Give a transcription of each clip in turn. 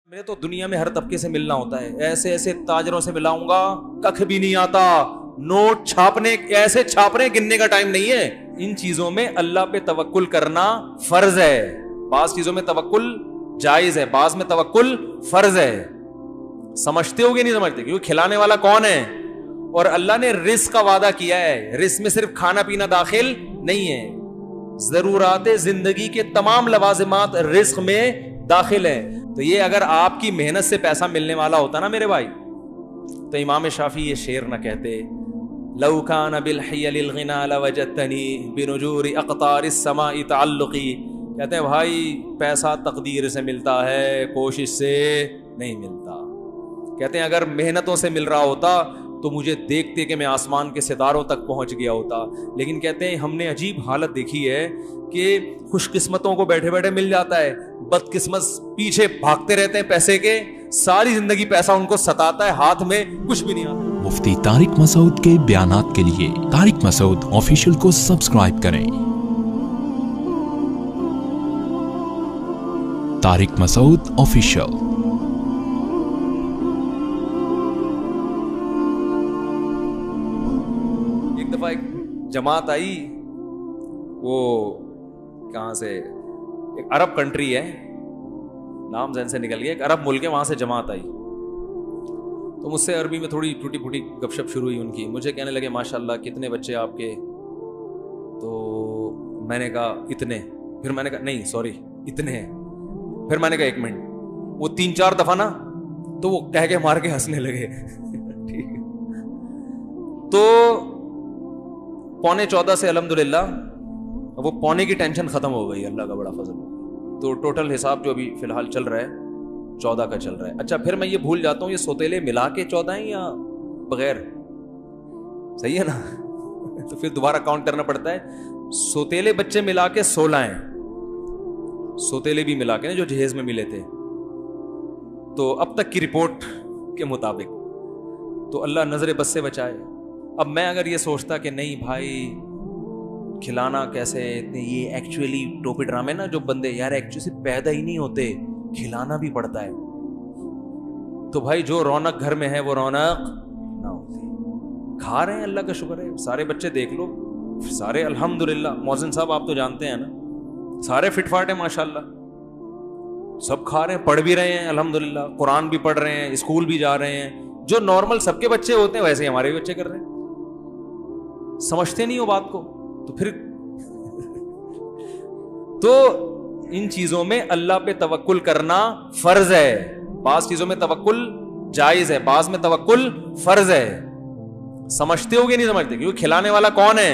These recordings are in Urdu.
میں تو دنیا میں ہر طبقے سے ملنا ہوتا ہے، ایسے ایسے تاجروں سے ملاؤں گا کخ بھی نہیں آتا، نوٹ چھاپنے ایسے چھاپ رہے گننے کا ٹائم نہیں ہے۔ ان چیزوں میں اللہ پہ توکل کرنا فرض ہے، بعض چیزوں میں توکل جائز ہے، بعض میں توکل فرض ہے۔ سمجھتے ہو گے نہیں سمجھتے؟ کیونکہ کھلانے والا کون ہے؟ اور اللہ نے رزق کا وعدہ کیا ہے، رزق میں صرف کھانا پینا داخل نہیں ہے، ضرورات زندگی کے تمام لوازمات رزق میں داخل ہے۔ تو یہ اگر آپ کی محنت سے پیسہ ملنے والا ہوتا نا میرے بھائی، تو امام شافعی یہ شعر نہ کہتے، لو کان بالحیل الغنا لوجدتنی بنجور اقطار السماء تعلقی۔ کہتے ہیں بھائی پیسہ تقدیر سے ملتا ہے، کوشش سے نہیں ملتا۔ کہتے ہیں اگر محنتوں سے مل رہا ہوتا تو مجھے دیکھتے کہ میں آسمان کے ستاروں تک پہنچ گیا ہوتا، لیکن کہتے ہیں ہم نے عجیب حالت دیکھی ہے کہ خوش قسمتوں کو بیٹھے بیٹھے مل جاتا ہے، بد قسمت پیچھے بھاگتے رہتے ہیں پیسے کے، ساری زندگی پیسہ ان کو ستاتا ہے، ہاتھ میں کچھ بھی نہیں آتا۔ مفتی طارق مسعود کے بیانات کے لیے طارق مسعود آفیشیل کو سبسکرائب کریں۔ طارق مسعود آفیشیل۔ ایک دفعہ ایک جماعت آئی، وہ کہاں سے، ایک عرب کنٹری ہے، نام ذہن سے نکل گیا، ایک عرب ملک ہے، وہاں سے جماعت آئی۔ تو مجھ سے عربی میں تھوڑی ٹوٹی پھوٹی گپ شپ شروع ہوئی ان کی، مجھے کہنے لگے ماشاءاللہ کتنے بچے آپ کے؟ تو میں نے کہا اتنے، پھر میں نے کہا نہیں سوری اتنے ہیں، پھر میں نے کہا ایک منٹ، وہ 3-4 دفعہ نا تو وہ کہہ کے مار کے ہنسنے لگے ٹھیک ہے۔ تو 14.25 سے الحمدللہ وہ پونے کی ٹینشن ختم ہو گئی، اللہ کا بڑا فضل ہو گیا۔ تو ٹوٹل حساب جو ابھی فی الحال چل رہا ہے 14 کا چل رہا ہے۔ اچھا پھر میں یہ بھول جاتا ہوں یہ سوتیلے ملا کے 14 ہیں یا بغیر؟ صحیح ہے نا تو پھر دوبارہ کاؤنٹ کرنا پڑتا ہے۔ سوتیلے بچے ملا کے 16 ہیں، سوتیلے بھی ملا کے نا جو جہیز میں ملے تھے، تو اب تک کی رپورٹ کے مطابق تو اللہ نظر بد سے بچائے۔ اب میں اگر یہ سوچتا کہ نہیں بھائی کھلانا کیسے، یہ ایکچولی ٹوپی ڈرامے نا جو بندے یار ایکچولی پیدا ہی نہیں ہوتے، کھلانا بھی پڑتا ہے، تو بھائی جو رونق گھر میں ہے وہ رونق نہ ہوتی۔ کھا رہے ہیں اللہ کا شکر ہے، سارے بچے دیکھ لو سارے الحمدللہ، محسن صاحب آپ تو جانتے ہیں نا، سارے فٹ فاٹ ہیں ماشاءاللہ، سب کھا رہے ہیں، پڑھ بھی رہے ہیں الحمدللہ، قرآن بھی پڑھ رہے ہیں، اسکول بھی جا رہے ہیں، جو نارمل سب کے بچے ہوتے ہیں ویسے ہی ہمارے بھی بچے کر رہے ہیں۔ سمجھتے نہیں ہو بات کو؟ تو پھر تو ان چیزوں میں اللہ پہ توکل کرنا فرض ہے، بعض چیزوں میں توکل جائز ہے، بعض میں توکل فرض ہے۔ سمجھتے ہو گے نہیں سمجھتے؟ کیونکہ کھلانے والا کون ہے؟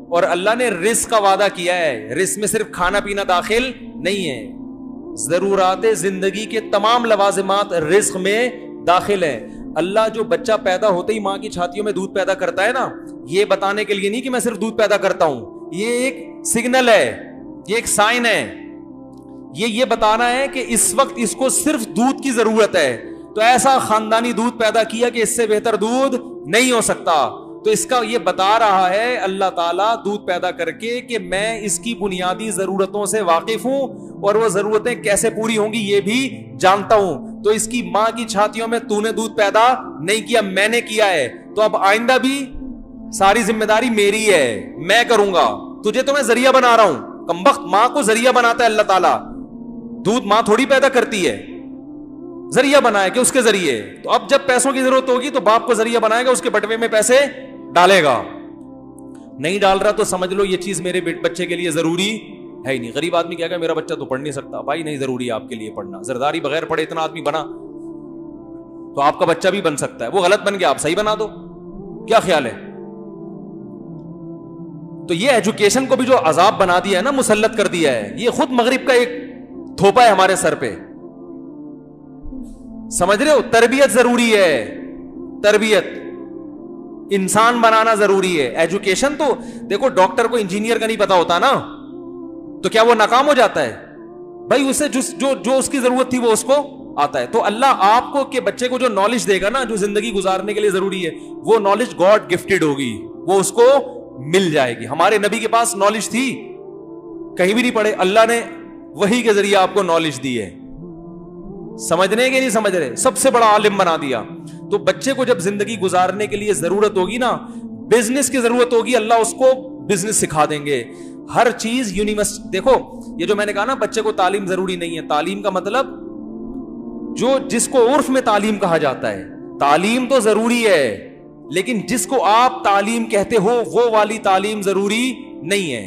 اور اللہ نے رزق کا وعدہ کیا ہے، رزق میں صرف کھانا پینا داخل نہیں ہے، ضرورات زندگی کے تمام لوازمات رزق میں داخل ہے۔ اللہ جو بچہ پیدا ہوتے ہی ماں کی چھاتیوں میں دودھ پیدا کرتا ہے نا، یہ بتانے کے لیے نہیں کہ میں صرف دودھ پیدا کرتا ہوں، یہ ایک سگنل ہے، یہ ایک سائن ہے، یہ بتانا ہے کہ اس وقت اس کو صرف دودھ کی ضرورت ہے، تو ایسا خاندانی دودھ پیدا کیا کہ اس سے بہتر دودھ نہیں ہو سکتا۔ تو اس کا یہ بتا رہا ہے اللہ تعالیٰ دودھ پیدا کر کے کہ میں اس کی بنیادی ضرورتوں سے واقف ہوں، اور وہ ضرورتیں کیسے پوری ہوں گی یہ بھی جانتا ہوں۔ تو اس کی ماں کی چھاتیوں میں تو نے دودھ پیدا نہیں کیا، میں نے کیا ہے، تو اب آئندہ بھی ساری ذمہ داری میری ہے، میں کروں گا، تجھے تو میں ذریعہ بنا رہا ہوں۔ کمبخت ماں کو ذریعہ بناتا ہے اللہ تعالیٰ، دودھ ماں تھوڑی پیدا کرتی ہے، ذریعہ بنایا کہ اس کے ذریعے۔ تو اب جب پیسوں کی ضرورت ہوگی تو باپ کو ذریعہ بنائے گا، اس کے بٹوے میں پیسے ڈالے گا، نہیں ڈال رہا تو سمجھ لو یہ چیز میرے بچے کے لیے ضروری ہے ہی نہیں۔ غریب آدمی کہے گا میرا بچہ تو پڑھ نہیں سکتا، بھائی نہیں ضروری ہے آپ کے لیے پڑھنا، زرداری بغیر پڑھے اتنا آدمی بنا تو آپ کا بچہ بھی بن سکتا ہے، وہ غلط بن گیا آپ صحیح بنا دو، کیا خیال ہے؟ تو یہ ایجوکیشن کو بھی جو عذاب بنا دیا ہے نا، مسلط کر دیا ہے، یہ خود مغرب کا ایک تھوپا ہے ہمارے سر پہ، سمجھ رہے ہو؟ تربیت ضروری ہے، تربیت، انسان بنانا ضروری ہے۔ ایجوکیشن تو دیکھو ڈاکٹر کو انجینئر کا نہیں پتا ہوتا نا، تو کیا وہ ناکام ہو جاتا ہے؟ بھائی اسے جو اس کی ضرورت تھی وہ اس کو آتا ہے۔ تو اللہ آپ کو کہ بچے کو جو نالج دے گا نا، جو زندگی گزارنے کے لیے ضروری ہے، وہ نالج گاڈ گفٹڈ ہوگی، وہ اس کو مل جائے گی۔ ہمارے نبی کے پاس نالج تھی، کہیں بھی نہیں پڑھے، اللہ نے وحی کے ذریعے آپ کو نالج دی ہے، سمجھنے کے نہیں سمجھ رہے, سب سے بڑا عالم بنا دیا. تو بچے کو جب زندگی گزارنے کے لیے ضرورت ہوگی نا, بزنس کی ضرورت ہوگی, اللہ اس کو بزنس سکھا دیں گے. ہر چیز یونیورسٹی. دیکھو یہ جو میں نے کہا نا بچے کو تعلیم ضروری نہیں ہے, تعلیم کا مطلب جو جس کو عرف میں تعلیم کہا جاتا ہے, تعلیم تو ضروری ہے, لیکن جس کو آپ تعلیم کہتے ہو وہ والی تعلیم ضروری نہیں ہے.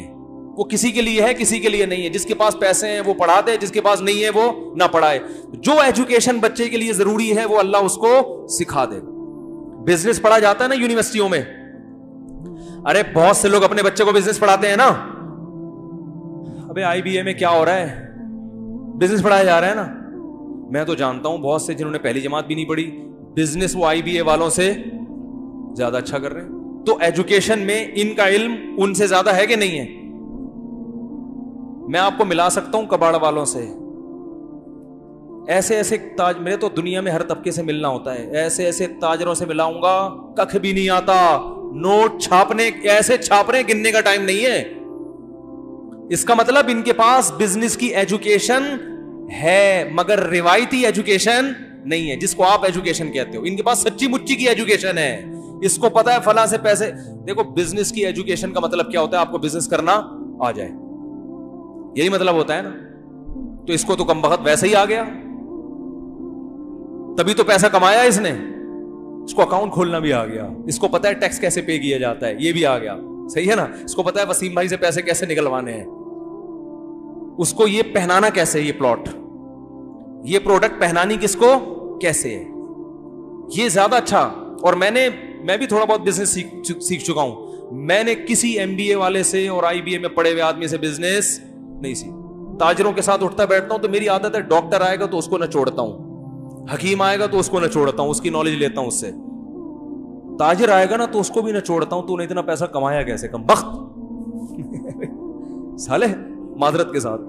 وہ کسی کے لیے ہے, کسی کے لیے نہیں ہے. جس کے پاس پیسے ہیں وہ پڑھا دے, جس کے پاس نہیں ہے وہ نہ پڑھائے. جو ایجوکیشن بچے کے لیے ضروری ہے وہ اللہ اس کو سکھا دے. بزنس پڑھا جاتا ہے نا یونیورسٹیوں میں, ارے بہت سے لوگ اپنے بچے کو بزنس پڑھاتے ہیں نا. ابے آئی بی اے میں کیا ہو رہا ہے, بزنس پڑھایا جا رہا ہے نا. میں تو جانتا ہوں بہت سے جنہوں نے پہلی جماعت بھی نہیں پڑھی, بزنس وہ آئی بی اے والوں سے زیادہ اچھا کر رہے ہیں. تو ایجوکیشن میں ان کا علم ان سے زیادہ ہے کہ نہیں ہے؟ میں آپ کو ملا سکتا ہوں کباڑ والوں سے, ایسے ایسے تاج, میرے تو دنیا میں ہر طبقے سے ملنا ہوتا ہے, ایسے ایسے تاجروں سے ملاؤں گا ککھ بھی نہیں آتا. نوٹ چھاپنے ایسے چھاپ رہے گننے کا ٹائم نہیں ہے. اس کا مطلب ان کے پاس بزنس کی ایجوکیشن ہے مگر روایتی ایجوکیشن نہیں ہے, جس کو آپ ایجوکیشن کہتے ہو. ان کے پاس سچی مچی کی ایجوکیشن ہے, اس کو پتا ہے فلاں سے پیسے. دیکھو بزنس کی ایجوکیشن کا مطلب کیا ہوتا ہے, آپ کو بزنس کرنا آ جائے, یہی مطلب ہوتا ہے نا. تو اس کو تو کم بخت ویسے ہی آ گیا, تبھی تو پیسہ کمایا اس نے. اس کو اکاؤنٹ کھولنا بھی آ گیا, اس کو پتا ہے ٹیکس کیسے پے کیا جاتا ہے, یہ بھی آ گیا. صحیح ہے نا. اس کو پتا ہے وسیم بھائی سے پیسے کیسے نکلوانے ہیں, اس کو یہ پہنانا کیسے, یہ پلاٹ, یہ پروڈکٹ پہنانی کس کو کیسے ہے, یہ زیادہ اچھا. اور میں بھی تھوڑا بہت بزنس سیکھ چکا ہوں. میں نے کسی ایم بی اے والے سے اور آئی بی اے میں پڑھے ہوئے آدمی سے بزنس نہیں سیکھ. تاجروں کے ساتھ اٹھتا بیٹھتا ہوں تو میری عادت ہے, ڈاکٹر آئے گا تو اس کو نہ چھوڑتا ہوں, حکیم آئے گا تو اس کو نہ چھوڑتا ہوں, اس کی نالج لیتا ہوں اس سے. تاجر آئے گا نا تو اس کو بھی نہ چھوڑتا ہوں, تو نے اتنا پیسہ کمایا کیسے, کم بخت سالے معذرت کے ساتھ,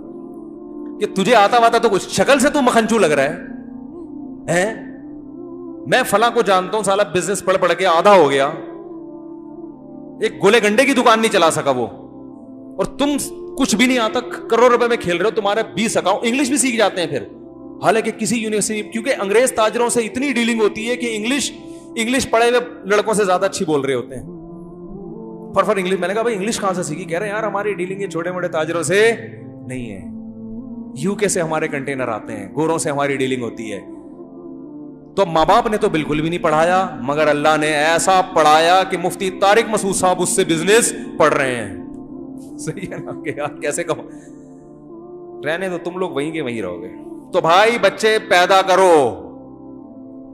کہ تجھے آتا واتا تو کچھ, شکل سے تو مکھنچو لگ رہا ہے. میں فلاں کو جانتا ہوں سالا بزنس پڑھ پڑھ کے آدھا ہو گیا, ایک گولے گنڈے کی دکان نہیں چلا سکا وہ, اور تم کچھ بھی نہیں آتا, کروڑ روپے میں کھیل رہے ہو, تمہارے 20 اکاؤنٹ. انگلش بھی سیکھ جاتے ہیں پھر, حالانکہ کسی یونیورسٹی, کیونکہ انگریز تاجروں سے اتنی ڈیلنگ ہوتی ہے کہ انگلش پڑھے ہوئے لڑکوں سے زیادہ اچھی بول رہے ہوتے ہیں. فر انگلش. میں نے کہا بھائی انگلش کہاں سے سیکھی؟ کہہ رہے ہیں یار ہماری ڈیلنگ یہ چھوٹے موٹے تاجروں سے نہیں ہے, UK سے ہمارے کنٹینر آتے ہیں, گوروں سے ہماری ڈیلنگ ہوتی ہے. تو ماں باپ نے تو بالکل بھی نہیں پڑھایا, مگر اللہ نے ایسا پڑھایا کہ مفتی طارق مسعود صاحب اس سے بزنس پڑھ رہے ہیں. صحیح ہے نا, کہ یار کیسے کم رہنے تو تم لوگ وہیں کے وہیں رہو گے. تو بھائی بچے پیدا کرو,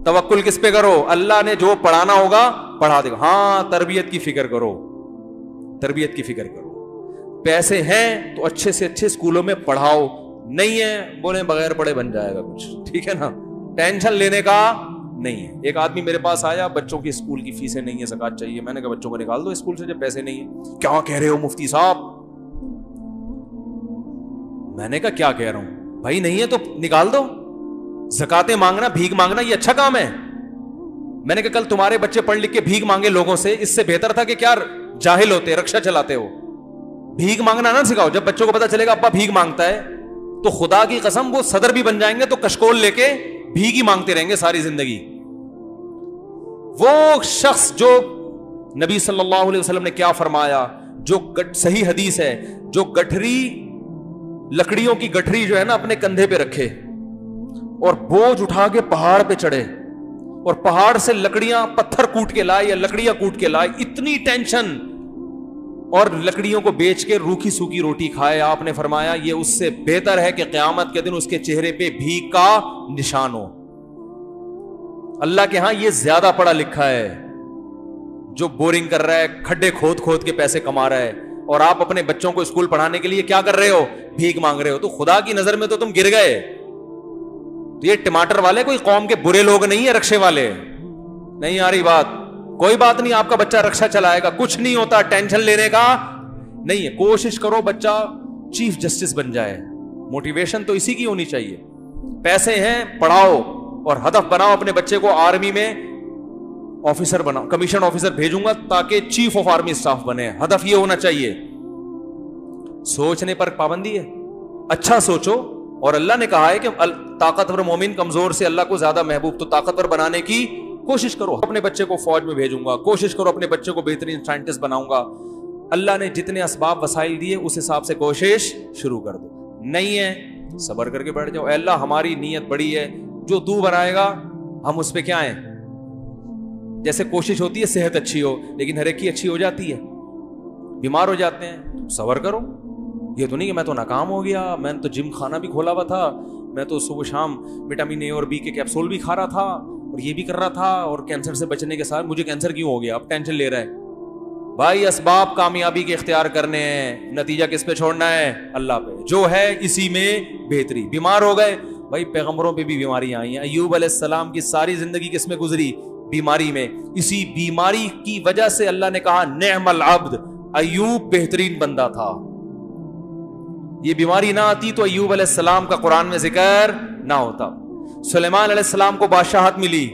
توکل کس پہ کرو, اللہ نے جو پڑھانا ہوگا پڑھا دے گا. ہاں تربیت کی فکر کرو, تربیت کی فکر کرو. پیسے ہیں تو اچھے سے اچھے اسکولوں میں پڑھاؤ, نہیں ہے بولے بغیر پڑھے بن جائے گا کچھ, ٹھیک ہے نا, ٹینشن لینے کا نہیں ہے. ایک آدمی میرے پاس آیا, بچوں کی اسکول کی فیسیں نہیں ہے, زکات چاہیے. میں نے کہا بچوں کو نکال دو اسکول سے جب پیسے نہیں ہیں. کیا کہہ رہے ہو مفتی صاحب؟ میں نے کہا کیا کہہ رہا ہوں بھائی, نہیں ہے تو نکال دو. زکاتیں مانگنا, بھیک مانگنا یہ اچھا کام ہے. میں نے کہا کل تمہارے بچے پڑھ لکھ کے بھیک مانگے لوگوں سے, اس سے بہتر تھا کہ کیا جاہل ہوتے, رکشا چلاتے ہو. بھیک مانگنا نہ سکھاؤ. جب بچوں کو پتا چلے گا ابا بھیک مانگتا ہے تو خدا کی قسم وہ صدر بھی بن جائیں گے تو کشکول لے کے بھیک ہی مانگتے رہیں گے ساری زندگی. وہ شخص جو نبی صلی اللہ علیہ وسلم نے کیا فرمایا, جو صحیح حدیث ہے, جو گٹھری لکڑیوں کی گٹھری جو ہے نا اپنے کندھے پہ رکھے اور بوجھ اٹھا کے پہاڑ پہ چڑھے اور پہاڑ سے لکڑیاں پتھر کوٹ کے لائے یا لکڑیاں کوٹ کے لائے, اتنی ٹینشن, اور لکڑیوں کو بیچ کے روکھی سوکھی روٹی کھائے. آپ نے فرمایا یہ اس سے بہتر ہے کہ قیامت کے دن اس کے چہرے پہ بھیک کا نشان ہو. اللہ کے ہاں یہ زیادہ پڑھا لکھا ہے جو بورنگ کر رہا ہے, کھڈے کھود کھود کے پیسے کما رہا ہے, اور آپ اپنے بچوں کو اسکول پڑھانے کے لیے کیا کر رہے ہو, بھیک مانگ رہے ہو. تو خدا کی نظر میں تو تم گر گئے. تو یہ ٹماٹر والے کوئی قوم کے برے لوگ نہیں ہیں, رکشے والے نہیں. آ رہی بات؟ کوئی بات نہیں, آپ کا بچہ رکشا چلائے گا, کچھ نہیں ہوتا, ٹینشن لینے کا نہیں ہے. کوشش کرو بچہ چیف جسٹس بن جائے, موٹیویشن تو اسی کی ہونی چاہیے. پیسے ہیں پڑھاؤ, اور ہدف بناؤ اپنے بچے کو آرمی میں آفیسر بناؤ, کمیشن آفیسر بھیجوں گا تاکہ چیف آف آرمی اسٹاف بنے. ہدف یہ ہونا چاہیے. سوچنے پر پابندی ہے, اچھا سوچو, اور اللہ نے کہا ہے کہ طاقتور مومن کمزور سے اللہ کو زیادہ محبوب، تو طاقتور بنانے کی کوشش کرو. اپنے بچے کو فوج میں بھیجوں گا، کوشش کرو اپنے بچے کو بہترین سائنٹسٹ بناؤں گا. اللہ نے جتنے اسباب وسائل دیے اس حساب سے کوشش شروع کر دو. نہیں ہے صبر کر کے بیٹھ جاؤ. اے اللہ ہماری نیت بڑی ہے، جو تو بنائے گا ہم اس پہ کیا ہیں. جیسے کوشش ہوتی ہے صحت اچھی ہو، لیکن ہر ایک کی اچھی ہو جاتی ہے، بیمار ہو جاتے ہیں. صبر کرو. یہ تو نہیں کہ میں تو ناکام ہو گیا، میں نے تو جم خانہ بھی کھولا ہوا تھا، میں تو صبح شام وٹامن اے اور بی کے کیپسول بھی کھا رہا تھا اور یہ بھی کر رہا تھا، اور کینسر سے بچنے کے ساتھ مجھے کینسر کیوں ہو گیا، اب ٹینشن لے رہا ہے. بھائی اسباب کامیابی کے اختیار کرنے ہیں، نتیجہ کس پہ چھوڑنا ہے؟ اللہ پہ. جو ہے اسی میں بہتری. بیمار ہو گئے، بھائی پیغمبروں پہ بھی بیماریاں آئی ہیں. ایوب علیہ السلام کی ساری زندگی کس میں گزری؟ بیماری میں. اسی بیماری کی وجہ سے اللہ نے کہا نعم العبد، ایوب بہترین بندہ تھا. یہ بیماری نہ آتی تو ایوب علیہ السلام کا قرآن میں ذکر نہ ہوتا. سلیمان علیہ السلام کو بادشاہت ملی،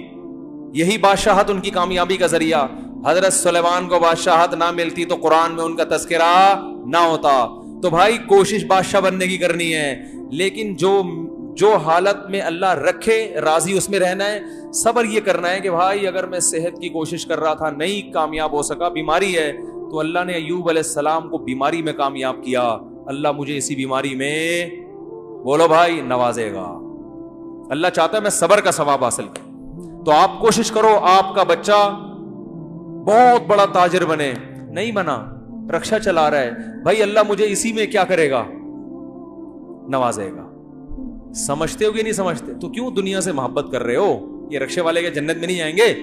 یہی بادشاہت ان کی کامیابی کا ذریعہ. حضرت سلیمان کو بادشاہت نہ ملتی تو قرآن میں ان کا تذکرہ نہ ہوتا. تو بھائی کوشش بادشاہ بننے کی کرنی ہے، لیکن جو حالت میں اللہ رکھے راضی اس میں رہنا ہے. صبر یہ کرنا ہے کہ بھائی اگر میں صحت کی کوشش کر رہا تھا نہیں کامیاب ہو سکا، بیماری ہے، تو اللہ نے ایوب علیہ السلام کو بیماری میں کامیاب کیا. اللہ مجھے اسی بیماری میں بولو بھائی نوازے گا. اللہ چاہتا ہے میں صبر کا ثواب حاصل کروں. تو آپ کوشش کرو آپ کا بچہ بہت بڑا تاجر بنے. نہیں بنا، رکشا چلا رہا ہے، بھائی اللہ مجھے اسی میں کیا کرے گا؟ نوازے گا. سمجھتے ہو کہ نہیں سمجھتے؟ تو کیوں دنیا سے محبت کر رہے ہو؟ یہ رکشے والے کے جنت میں نہیں آئیں گے.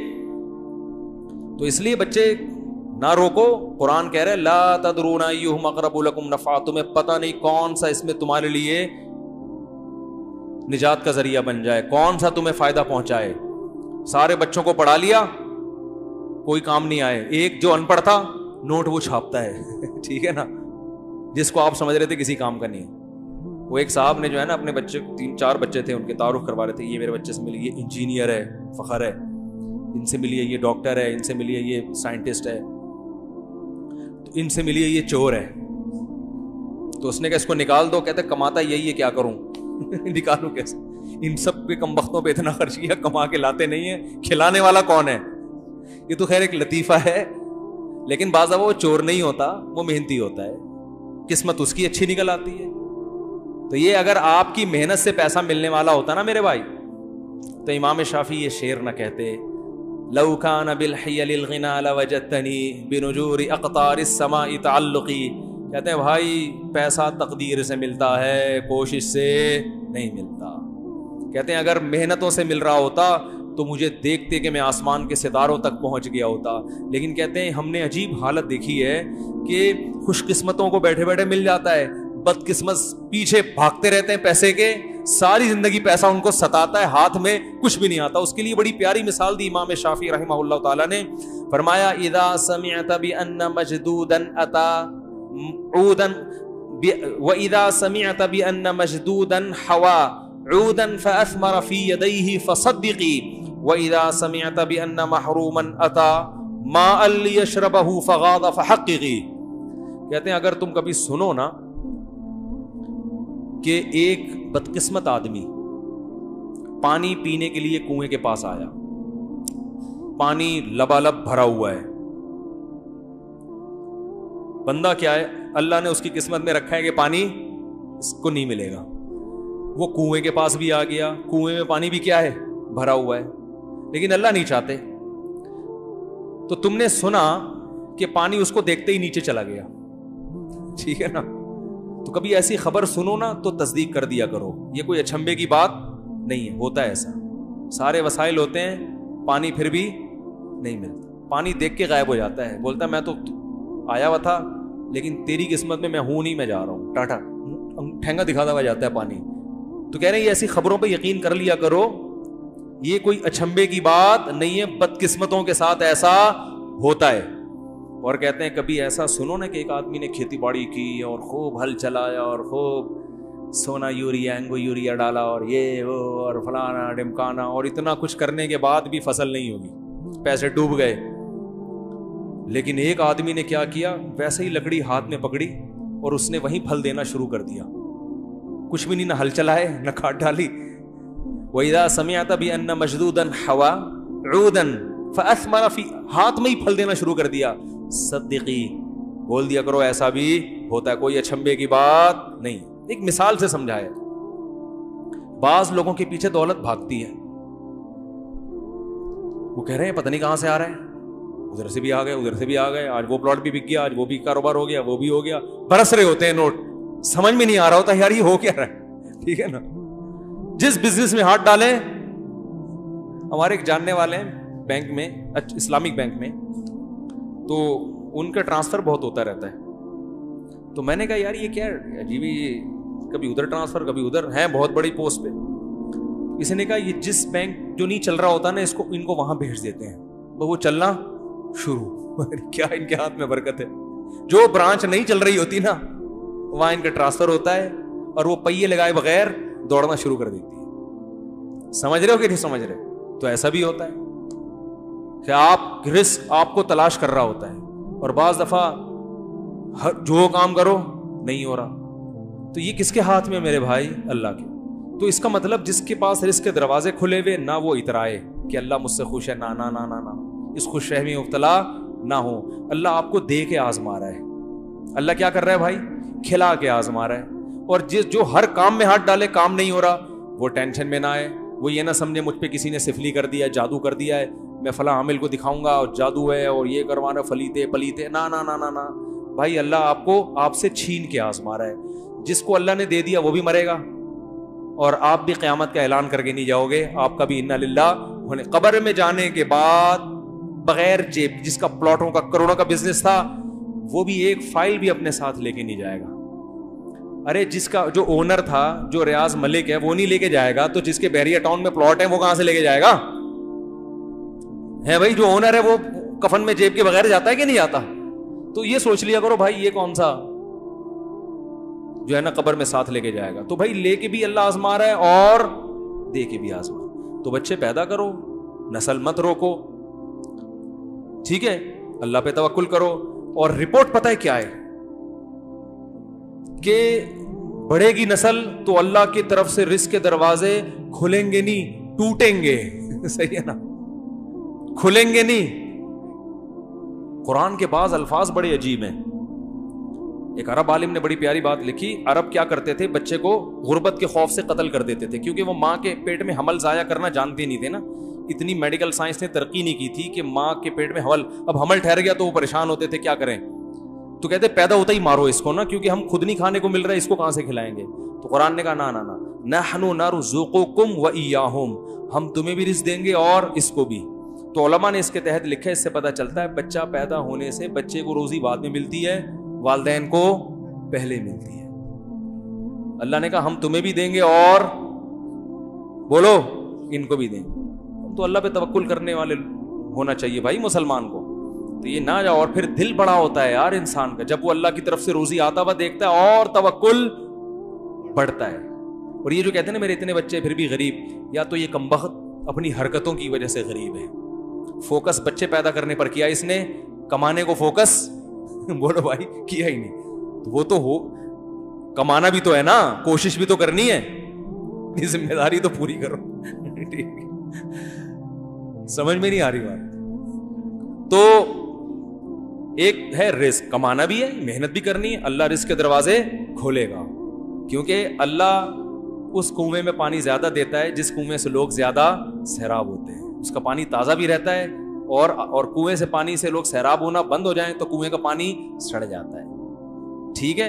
تو اس لیے بچے نہ روکو. قرآن کہہ رہے لا تدرون ایہم اقرب لکم نفعا، تمہیں پتہ نہیں کون سا اس میں تمہارے لیے نجات کا ذریعہ بن جائے، کون سا تمہیں فائدہ پہنچائے. سارے بچوں کو پڑھا لیا، کوئی کام نہیں آئے. ایک جو ان پڑھ تھا نوٹ وہ چھاپتا ہے ٹھیک ہے نا، جس کو آپ سمجھ رہے تھے کسی کام کا نہیں. وہ ایک صاحب نے جو ہے نا اپنے بچے 3-4 بچے تھے، ان کے تعارف کروا رہے تھے. یہ میرے بچے سے ملیے، یہ انجینئر ہے، فخر ہے. ان سے ملیے، یہ ڈاکٹر ہے. ان سے ملیے، یہ سائنٹسٹ ہے. تو ان سے ملیے، یہ چور ہے. تو اس نے کہا اس کو نکال دو. کہتے کماتا یہی ہے، کیا کروں نکالوں کیسے؟ ان سب کے کم بختوں پہ اتنا خرچ کیا، کما کے لاتے نہیں ہیں. کھلانے والا کون ہے؟ یہ تو خیر ایک لطیفہ ہے، لیکن بعض وہ چور نہیں ہوتا، وہ محنتی ہوتا ہے. قسمت اس کی اچھی نکل آتی ہے. تو یہ اگر آپ کی محنت سے پیسہ ملنے والا ہوتا نا میرے بھائی، تو امام شافعی یہ شعر نہ کہتے لو کان بالحیل الغنا لوجدتنی بنجور اقطار السماء تعلقی. کہتے ہیں بھائی پیسہ تقدیر سے ملتا ہے، کوشش سے نہیں ملتا. کہتے ہیں اگر محنتوں سے مل رہا ہوتا تو مجھے دیکھتے کہ میں آسمان کے ستاروں تک پہنچ گیا ہوتا. لیکن کہتے ہیں ہم نے عجیب حالت دیکھی ہے کہ خوش قسمتوں کو بیٹھے بیٹھے مل جاتا ہے، بد قسمت پیچھے بھاگتے رہتے ہیں پیسے کے، ساری زندگی پیسہ ان کو ستاتا ہے، ہاتھ میں کچھ بھی نہیں آتا. اس کے لیے بڑی پیاری مثال دی امام شافعی رحمہ اللہ تعالی نے. فرمایا اذا سمعت بان مجدودا اتى عودا واذا سمعت بان مجدودا حوا عودا فاثمر في يديه فصدقي واذا سمعت بان محروما اتى ماء ليشربه فغاض فحققي. کہتے ہیں اگر تم کبھی سنو نا کہ ایک بدقسمت آدمی پانی پینے کے لیے کنویں کے پاس آیا، پانی لبالب بھرا ہوا ہے، بندہ کیا ہے اللہ نے اس کی قسمت میں رکھا ہے کہ پانی اس کو نہیں ملے گا. وہ کنویں کے پاس بھی آ گیا، کنویں میں پانی بھی کیا ہے بھرا ہوا ہے، لیکن اللہ نہیں چاہتے. تو تم نے سنا کہ پانی اس کو دیکھتے ہی نیچے چلا گیا، ٹھیک ہے نا. تو کبھی ایسی خبر سنو نا تو تصدیق کر دیا کرو، یہ کوئی اچھمبے کی بات نہیں ہے، ہوتا ہے ایسا. سارے وسائل ہوتے ہیں، پانی پھر بھی نہیں ملتا. پانی دیکھ کے غائب ہو جاتا ہے، بولتا ہے میں تو آیا ہوا تھا لیکن تیری قسمت میں ہوں نہیں، میں جا رہا ہوں، ٹاٹا ٹھینگا دکھاتا ہوا جاتا ہے پانی. تو کہہ رہے ہیں یہ ایسی خبروں پہ یقین کر لیا کرو، یہ کوئی اچھمبے کی بات نہیں ہے، بدقسمتوں کے ساتھ ایسا ہوتا ہے. اور کہتے ہیں کبھی ایسا سنو نا کہ ایک آدمی نے کھیتی باڑی کی اور خوب ہل چلایا اور خوب سونا یوریا اینگو یوریا ڈالا اور یہ وہ اور فلانا ڈمکانا، اور اتنا کچھ کرنے کے بعد بھی فصل نہیں ہوگی، پیسے ڈوب گئے. لیکن ایک آدمی نے کیا کیا، ویسے ہی لکڑی ہاتھ میں پکڑی اور اس نے وہیں پھل دینا شروع کر دیا. کچھ بھی نہیں، نہ ہل چلائے نہ کھاد ڈالی. وَإِذَا سَمِعْتَ بِأَنَّ مَشْدُودًا حَوَى عُودًا فَأَثْمَرَ فِي، ہاتھ میں ہی پھل دینا شروع کر دیا. صدقی، بول دیا کرو ایسا بھی ہوتا ہے، کوئی اچھمبے کی بات نہیں. ایک مثال سے سمجھایا. بعض لوگوں کے پیچھے دولت بھاگتی ہے، وہ کہہ رہے ہیں پتہ نہیں کہاں سے آ رہا ہے، ادھر سے بھی آ گئے ادھر سے بھی آ گئے، آج وہ پلاٹ بھی بک گیا، آج وہ بھی کاروبار ہو گیا، وہ بھی ہو گیا. برس رہے ہوتے ہیں نوٹ، سمجھ میں نہیں آ رہا ہوتا یار یہ ہو کیا رہا ہے. ٹھیک ہے نا. جس بزنس میں ہاتھ ڈالیں. ہمارے ایک جاننے والے ہیں بینک میں، اسلامک بینک میں، تو ان کا ٹرانسفر بہت ہوتا رہتا ہے. تو میں نے کہا یار یہ کیا عجیب، کبھی ادھر ٹرانسفر کبھی ادھر، ہیں بہت بڑی پوسٹ پہ. کسی نے کہا یہ جس بینک جو نہیں چل رہا ہوتا نا ان کو وہاں بھیج دیتے ہیں، وہ چلنا شروع. کیا ان کے ہاتھ میں برکت ہے. جو برانچ نہیں چل رہی ہوتی نا وہاں ان کا ٹرانسفر ہوتا ہے اور وہ پہیے لگائے بغیر دوڑنا شروع کر دیتی ہے. سمجھ رہے ہو کہ نہیں سمجھ رہے؟ تو ایسا بھی ہوتا ہے کہ آپ رزق آپ کو تلاش کر رہا ہوتا ہے اور بعض دفعہ جو کام کرو نہیں ہو رہا. تو یہ کس کے ہاتھ میں میرے بھائی؟ اللہ کے. تو اس کا مطلب جس کے پاس رزق کے دروازے کھلے ہوئے نہ وہ اترائے کہ اللہ مجھ سے خوش ہے، نہ نہ نہ نہ، اس خوش فہمی مبتلا نہ ہو. اللہ آپ کو دے کے آزما رہا ہے. اللہ کیا کر رہا ہے بھائی؟ کھلا کے آزما رہا ہے. اور جو ہر کام میں ہاتھ ڈالے کام نہیں ہو رہا وہ ٹینشن میں نہ آئے، وہ یہ نہ سمجھے مجھ پہ کسی نے سفلی کر دیا، جادو کر دیا ہے، میں فلاں عامل کو دکھاؤں گا اور جادو ہے اور یہ کروانا فلیتے پلیتے. نہ نہ نہ نہ بھائی، اللہ آپ کو آپ سے چھین کے آزما رہا ہے. جس کو اللہ نے دے دیا وہ بھی مرے گا اور آپ بھی قیامت کا اعلان کر کے نہیں جاؤ گے. آپ کا بھی انا للہ ہونے. قبر میں جانے کے بعد بغیر جیب، جس کا پلاٹوں کا کروڑوں کا بزنس تھا وہ بھی ایک فائل بھی اپنے ساتھ لے کے نہیں جائے گا. ارے جس کا جو اونر تھا، جو ریاض ملک ہے، وہ نہیں لے کے جائے گا تو جس کے بحریہ ٹاؤن میں پلاٹ ہے وہ کہاں سے لے کے جائے گا؟ ہے بھائی، جو اونر ہے وہ کفن میں جیب کے بغیر جاتا ہے کہ نہیں جاتا؟ تو یہ سوچ لیا کرو بھائی یہ کون سا جو ہے نا قبر میں ساتھ لے کے جائے گا. تو بھائی لے کے بھی اللہ آزما رہا ہے اور دے کے بھی آزما. تو بچے پیدا کرو، نسل مت روکو، ٹھیک ہے، اللہ پہ توکل کرو. اور رپورٹ پتہ ہے کیا ہے کہ بڑھے گی نسل تو اللہ کی طرف سے رزق کے دروازے کھلیں گے نہیں، ٹوٹیں گے. صحیح ہے نا، کھلیں گے نہیں. قرآن کے بعض الفاظ بڑے عجیب ہیں. ایک عرب عالم نے بڑی پیاری بات لکھی. عرب کیا کرتے تھے؟ بچے کو غربت کے خوف سے قتل کر دیتے تھے، کیونکہ وہ ماں کے پیٹ میں حمل ضائع کرنا جانتے نہیں تھے نا. اتنی میڈیکل سائنس نے ترقی نہیں کی تھی کہ ماں کے پیٹ میں اب حمل ٹھہر گیا تو وہ پریشان ہوتے تھے کیا کریں. تو کہتے پیدا ہوتا ہی مارو اس کو نا، کیونکہ ہم خود نہیں کھانے کو مل رہا ہے، اس کو کہاں سے کھلائیں گے. تو قرآن نے کہا نہ نہ نہ، نحن نرزقکم وإیاہم، ہم تمہیں بھی رزق دیں گے اور اس کو بھی. تو علماء نے اس کے تحت لکھا ہے، اس سے پتہ چلتا ہے بچہ پیدا ہونے سے بچے کو روزی بعد میں ملتی ہے، والدین کو پہلے ملتی ہے. اللہ نے کہا ہم تمہیں بھی دیں گے اور بولو ان کو بھی دیں گے. تو اللہ پہ توکل کرنے والے ہونا چاہیے بھائی مسلمان کو. تو یہ نہ جاؤ. اور پھر دل بڑا ہوتا ہے یار انسان کا جب وہ اللہ کی طرف سے روزی آتا ہوا دیکھتا ہے اور توکل بڑھتا ہے. اور یہ جو کہتے ہیں نا میرے اتنے بچے پھر بھی غریب، یا تو یہ کمبخت اپنی حرکتوں کی وجہ سے غریب ہے. فوکس بچے پیدا کرنے پر کیا اس نے، کمانے کو فوکس بولو بھائی کیا ہی نہیں. تو وہ تو ہو، کمانا بھی تو ہے نا، کوشش بھی تو کرنی ہے، یہ ذمہ داری تو پوری کرو. سمجھ میں نہیں آ رہی بات. تو ایک ہے رزق، کمانا بھی ہے، محنت بھی کرنی ہے. اللہ رزق کے دروازے کھولے گا، کیونکہ اللہ اس کنویں میں پانی زیادہ دیتا ہے جس کنویں سے لوگ زیادہ سیراب ہوتے ہیں. اس کا پانی تازہ بھی رہتا ہے اور کنویں سے پانی سے لوگ سیراب ہونا بند ہو جائیں تو کنویں کا پانی سڑ جاتا ہے. ٹھیک ہے.